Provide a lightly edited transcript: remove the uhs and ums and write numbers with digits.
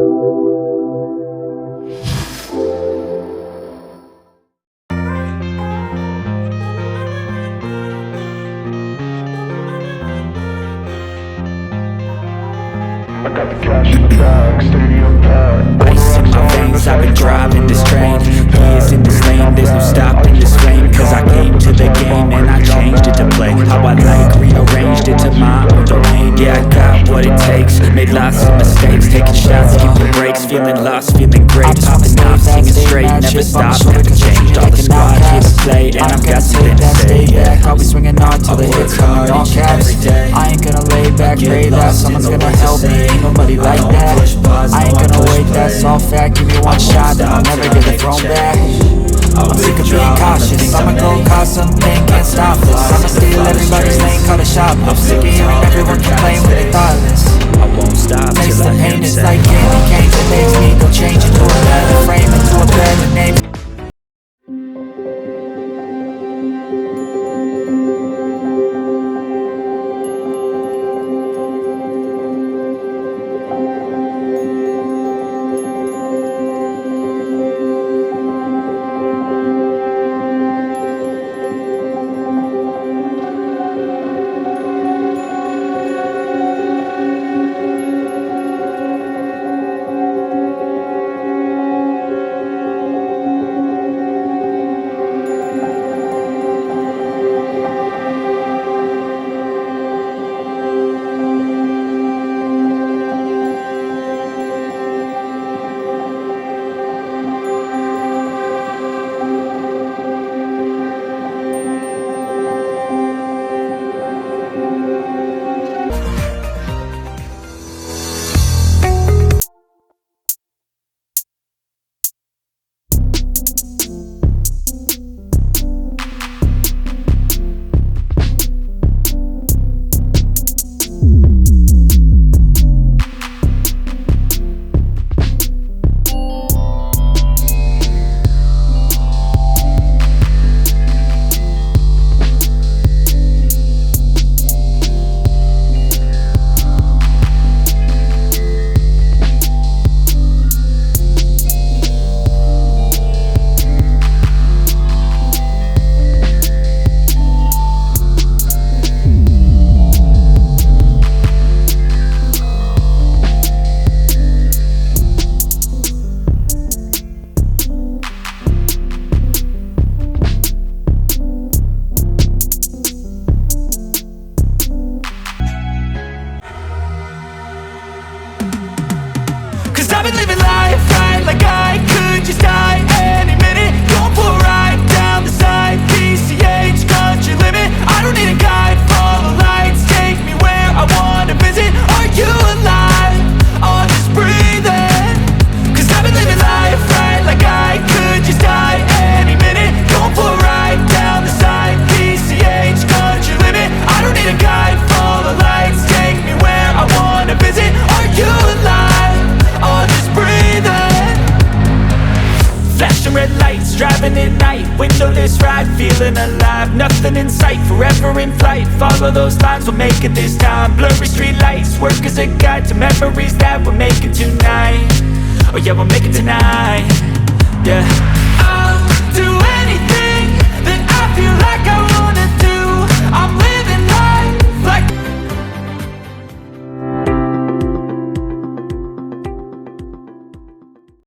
Ice in my veins, I've been driving this train. Years in this lane, there's no stopping this flame. Cause I came to the game and I changed it to play how I like, rearranged it to my own domain. Yeah, I got what it takes, made lots of mistakes, taking shots, skipping breaks, feeling lost, feeling great. Popping off, singing straight, never stopped, never changed. All the squad here to play, and I've got something to say. Yeah, I'll be swinging hard till the hits coming all caps. I ain't gonna lay back, pray that someone's gonna help me. Ain't nobody like that. I ain't gonna wait, that's all fact. Give me one shot, then I'll never get the throne back. I'm sick of being cautious, I'ma go cause something, can't stop this. I'ma steal everybody's lane, call a shot. I'm sick of hearing everyone complain when they thoughtless. I won't stop Taste till the I hear pain, him it's say, like candy canes. It makes me go change into a better frame, into a better name. I've been living life right like I could just die any minute. Going for a ride down the side, PCH country limit. I don't need a guide, follow lights, take me where I wanna visit. Are you alive? Or just breathing? Cause I've been living life right like I could just die any minute. Going for a ride down the side, PCH country limit. I don't need a guide, follow lights, take me where I wanna visit. Are you alive? Or just breathing? Flashing red lights, driving at night, windowless ride, feeling alive. Nothing in sight, forever in flight. Follow those lines, we'll make it this time. Blurry street lights, work as a guide to memories that we're making tonight. Oh yeah, we'll make it tonight. Yeah.